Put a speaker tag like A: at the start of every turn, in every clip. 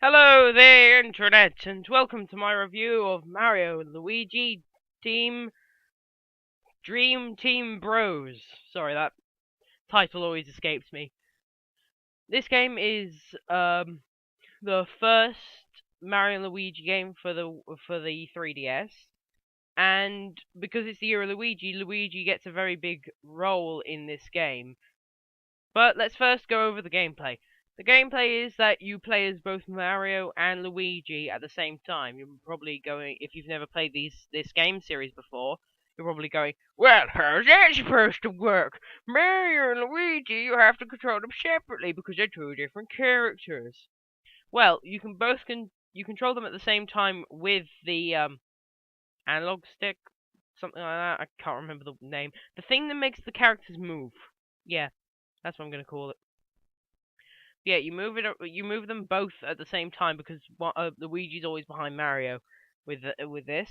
A: Hello there, Internet, and welcome to my review of Mario and Luigi Team Dream Team Bros. Sorry, that title always escapes me. This game is the first Mario and Luigi game for the 3DS, and because it's the year of Luigi, Luigi gets a very big role in this game. But let's first go over the gameplay. The gameplay is that you play as both Mario and Luigi at the same time. You're probably going, if you've never played this game series before, you're probably going, well, how's that supposed to work? Mario and Luigi, you have to control them separately because they're two different characters. Well, you control them at the same time with the analog stick, something like that. I can't remember the name. The thing that makes the characters move. Yeah, that's what I'm gonna call it. Yeah, you move them both at the same time because Luigi's always behind Mario with this.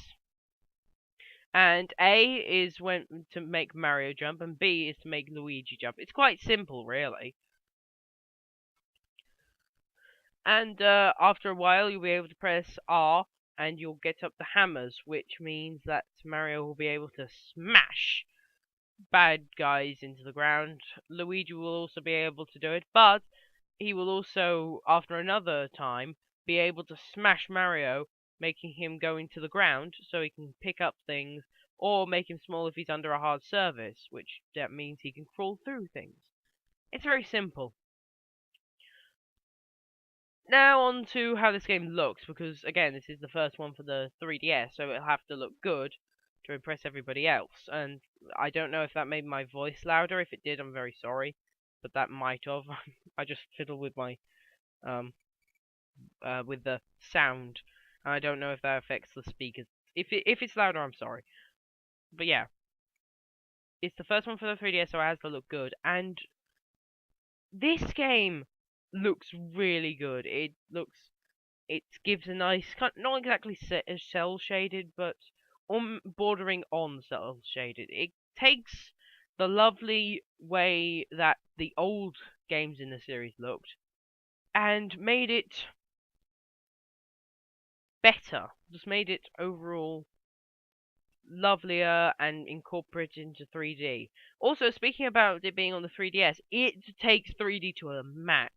A: And A is when to make Mario jump, and B is to make Luigi jump. It's quite simple, really. And after a while, you'll be able to press R, and you'll get up the hammers, which means that Mario will be able to smash bad guys into the ground. Luigi will also be able to do it, but he will also, after another time, be able to smash Mario, making him go into the ground so he can pick up things, or make him small if he's under a hard surface, which that means he can crawl through things. It's very simple. Now on to how this game looks, because again, this is the first one for the 3DS, so it'll have to look good to impress everybody else. And I don't know if that made my voice louder. If it did, I'm very sorry, but that might have. I just fiddle with my with the sound. I don't know if that affects the speakers. If it's louder, I'm sorry. But yeah, it's the first one for the 3DS, so it has to look good. And this game looks really good. It gives a nice, not exactly cell shaded, but bordering on cell shaded. It takes the lovely way that the old games in the series looked and made it better. Just made it overall lovelier and incorporated into 3D. Also, speaking about it being on the 3DS, it takes 3D to a max.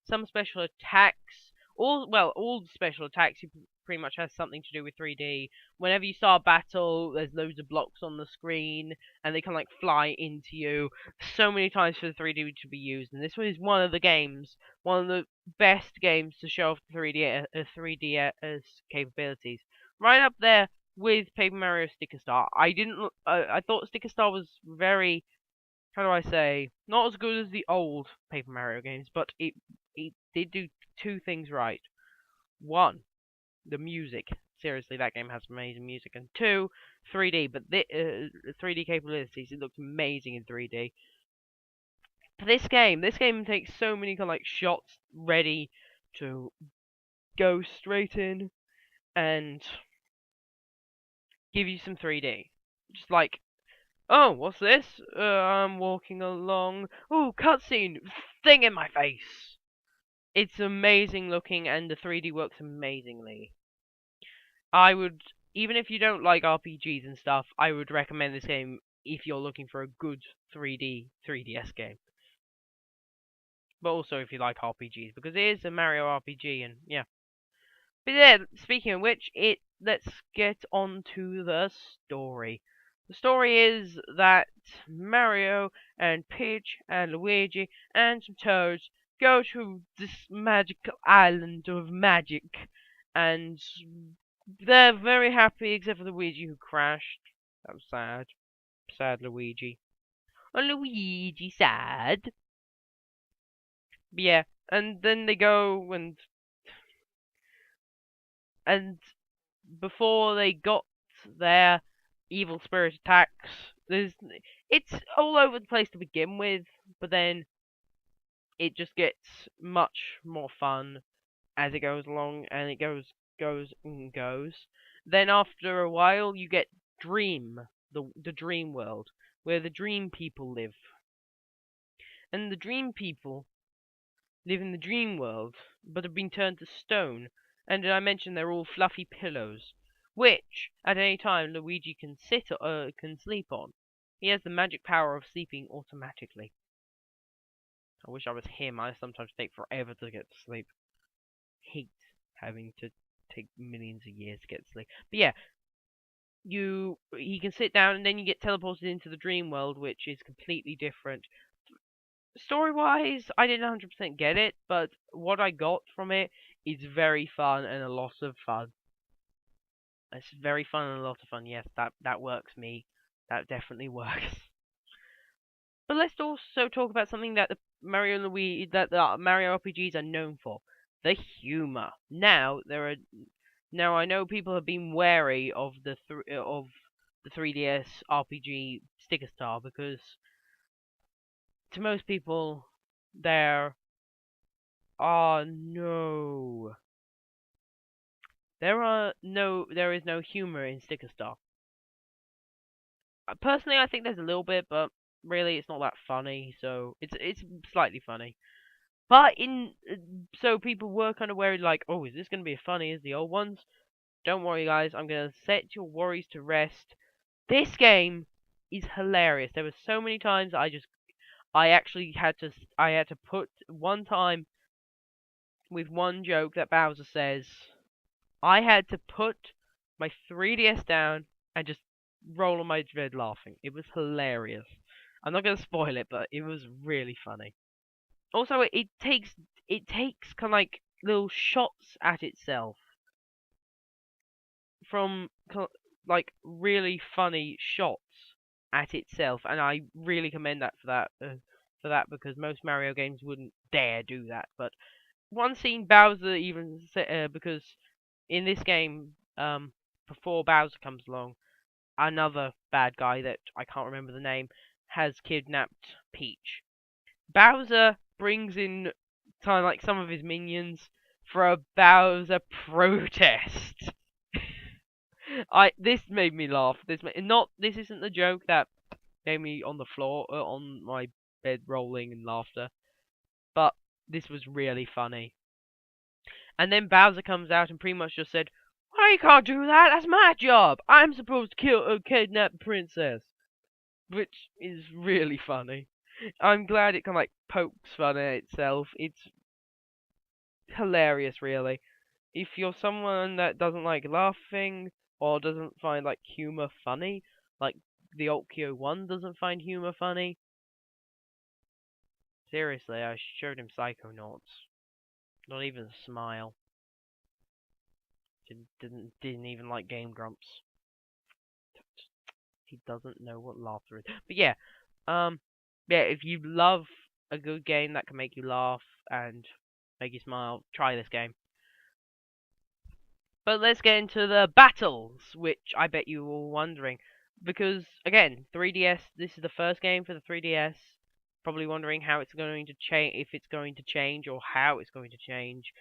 A: Some special attacks, all the special attacks pretty much has something to do with 3D. Whenever you start a battle, there's loads of blocks on the screen, and they can like fly into you. So many times for the 3D to be used, and this one is one of the games, one of the best games to show off the 3D capabilities. Right up there with Paper Mario Sticker Star. I thought Sticker Star was very, how do I say, not as good as the old Paper Mario games, but it did do two things right. One, the music. Seriously, that game has amazing music. And two, 3D. But the 3D capabilities. It looks amazing in 3D. This game takes so many kind of like shots ready to go straight in and give you some 3D. Just like, oh, what's this? I'm walking along. Oh, cutscene! Thing in my face! It's amazing looking and the 3D works amazingly. I would, even if you don't like RPGs and stuff, I would recommend this game if you're looking for a good 3D 3DS game. But also if you like RPGs, because it is a Mario RPG and yeah. But yeah, speaking of which, let's get on to the story. The story is that Mario and Peach and Luigi and some Toads go to this magical island of magic, and they're very happy except for Luigi who crashed. That was sad. Sad Luigi. Oh, Luigi, sad. But yeah, and then they go and before they got their evil spirit attacks, it's all over the place to begin with, but then it just gets much more fun as it goes along, and it goes and goes. Then after a while, you get Dream, the dream world, where the dream people live, and the dream people live in the dream world, but have been turned to stone. And did I mention they're all fluffy pillows, which at any time Luigi can can sleep on. He has the magic power of sleeping automatically. I wish I was him. I sometimes take forever to get to sleep. Hate having to take millions of years to get to sleep. But yeah, he can sit down and then you get teleported into the dream world, which is completely different. Story wise, I didn't 100% get it, but what I got from it is very fun and a lot of fun. It's very fun and a lot of fun. Yes, that works me. That definitely works. But let's also talk about something that the Mario RPGs are known for: the humor. Now I know people have been wary of the 3DS RPG Sticker Star because to most people there are no there is no humor in Sticker Star. Personally, I think there's a little bit, but really it's not that funny. So it's slightly funny. But so people were kind of worried, like, oh, is this going to be as funny as the old ones? Don't worry, guys. I'm going to set your worries to rest. This game is hilarious. There were so many times I actually I had to put one time with one joke that Bowser says. I had to put my 3DS down and just roll on my bed laughing. It was hilarious. I'm not going to spoil it, but it was really funny. Also, it takes kind of like little shots at itself from like really funny shots at itself, and I really commend that for that because most Mario games wouldn't dare do that. But one scene Bowser even because in this game, before Bowser comes along, another bad guy that I can't remember the name has kidnapped Peach. Bowser brings in kind of like some of his minions for a Bowser protest. This made me laugh. This isn't the joke that made me on the floor on my bed rolling in laughter, but this was really funny. And then Bowser comes out and pretty much just said, "I can't do that. That's my job. I'm supposed to kidnap the princess," which is really funny. I'm glad it kind of like pokes fun at itself. It's hilarious, really. If you're someone that doesn't like laughing or doesn't find like humor funny, like the Olkyo one doesn't find humor funny, seriously, I showed him Psychonauts. Not even a smile. Didn't even like Game Grumps. He doesn't know what laughter is. But yeah, yeah, if you love a good game that can make you laugh and make you smile, try this game. But let's get into the battles, which I bet you were all wondering. Because, again, 3DS, this is the first game for the 3DS. Probably wondering how it's going to change, if it's going to change, or how it's going to change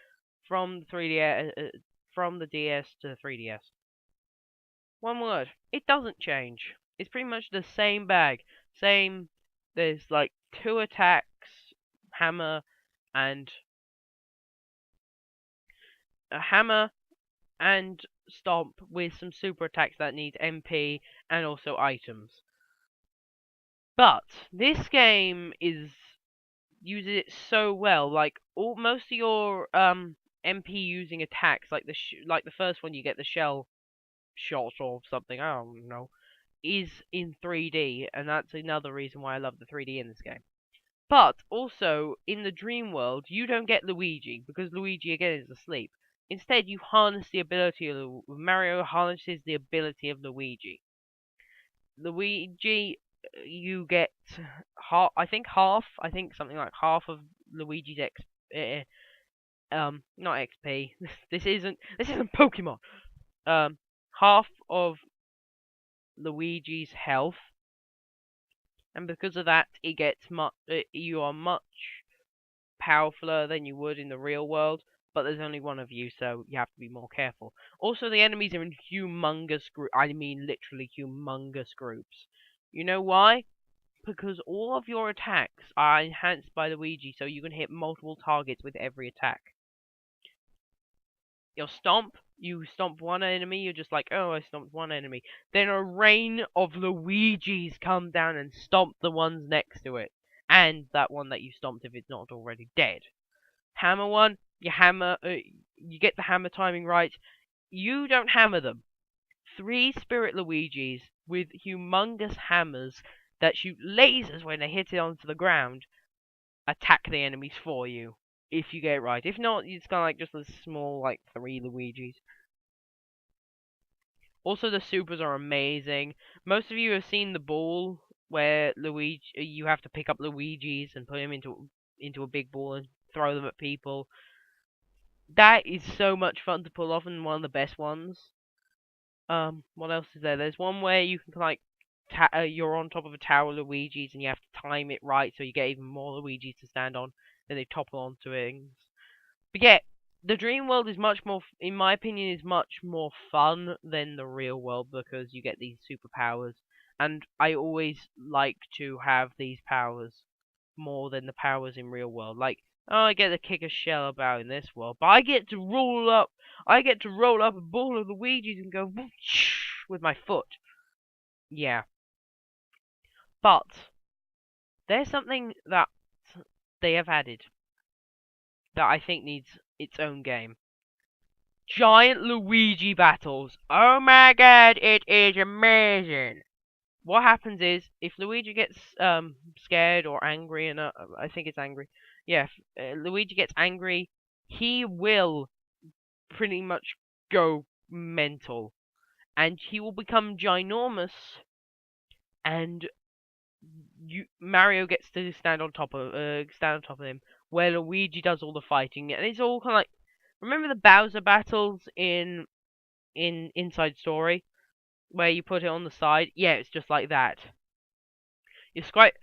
A: from the 3DS, from the DS to the 3DS. One word, it doesn't change. It's pretty much the same bag. Same, there's like 2 attacks, hammer, and a hammer and stomp with some super attacks that need MP and also items. But this game uses it so well. Like most of your MP using attacks, like the first one you get the shell shot or something. I don't know. Is in 3D, and that's another reason why I love the 3D in this game. But also in the dream world, you don't get Luigi because Luigi again is asleep. Instead, you harness the ability of Mario harnesses the ability of Luigi. Luigi, you get half. I think half. I think something like half of Luigi's not XP. This isn't Pokemon. Half of Luigi's health, and because of that, you are much powerfuler than you would in the real world. But there's only one of you, so you have to be more careful. Also, the enemies are in humongous groups. I mean, literally humongous groups. You know why? because all of your attacks are enhanced by Luigi, so you can hit multiple targets with every attack. Your stomp, you stomp one enemy, you're just like, oh, I stomped one enemy. Then a rain of Luigis come down and stomp the ones next to it. And that one that you stomped if it's not already dead. Hammer one, you hammer, you get the hammer timing right. You don't hammer them. 3 Spirit Luigis with humongous hammers that shoot lasers when they hit it onto the ground attack the enemies for you. If you get it right. If not, it's kind of like just a small, like, 3 Luigis. Also, the supers are amazing. Most of you have seen the ball where you have to pick up Luigis and put them into a big ball and throw them at people. That is so much fun to pull off and one of the best ones. What else is there? There's one where you can like you're on top of a tower of Luigi's and you have to time it right so you get even more Luigi's to stand on. Then they topple onto it. But yeah, the dream world is much more, in my opinion, is much more fun than the real world because you get these superpowers. And I always like to have these powers more than the powers in real world. Like, oh, I get to kick a shell about in this world, but I get to roll up a ball of Luigi's and go whoosh with my foot. Yeah. But there's something that they have added that I think needs its own game. Giant Luigi battles. Oh my god, it is amazing. What happens is, if Luigi gets scared or angry, and I think it's angry. Yeah, if Luigi gets angry, he will pretty much go mental, and he will become ginormous, and Mario gets to stand on top of him, where Luigi does all the fighting, and it's all kind of like, remember the Bowser battles in Inside Story, where you put it on the side? Yeah, it's just like that. You swipe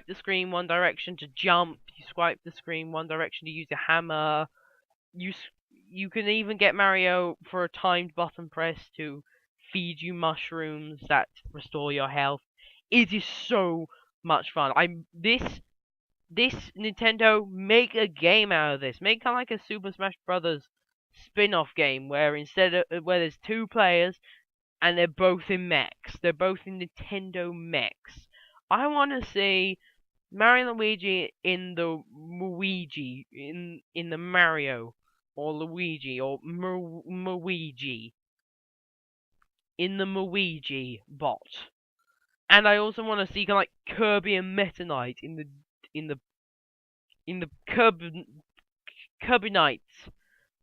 A: the screen one direction to jump. You swipe the screen one direction to use a hammer. You can even get Mario for a timed button press to feed you mushrooms that restore your health. It is so much fun. This Nintendo, make a game out of this. Make kind of like a Super Smash Brothers spin-off game where where there's 2 players and they're both in mechs. They're both in Nintendo mechs. I want to see Mario and Luigi in the Luigi in the Mario or Luigi or Luigi in the Luigi bot. And I also want to see kind of like Kirby and Meta Knight in the Kirby Knights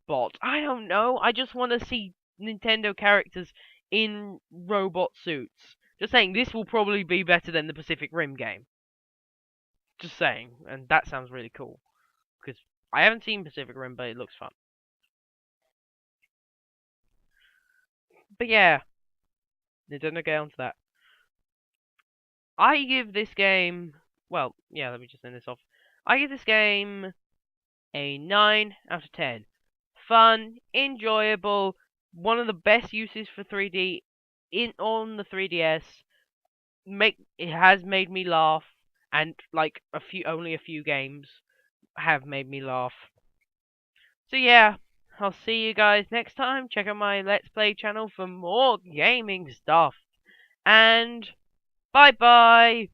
A: bot. I don't know. I just want to see Nintendo characters in robot suits. Just saying, this will probably be better than the Pacific Rim game. Just saying, and that sounds really cool. Because I haven't seen Pacific Rim, but it looks fun. But yeah, Nintendo, get onto that. I give this game, well, yeah, let me just end this off. I give this game a 9 out of 10. Fun, enjoyable, one of the best uses for 3D on the 3DS. It has made me laugh, and like only a few games have made me laugh. So yeah, I'll see you guys next time. Check out my Let's Play channel for more gaming stuff. And bye bye.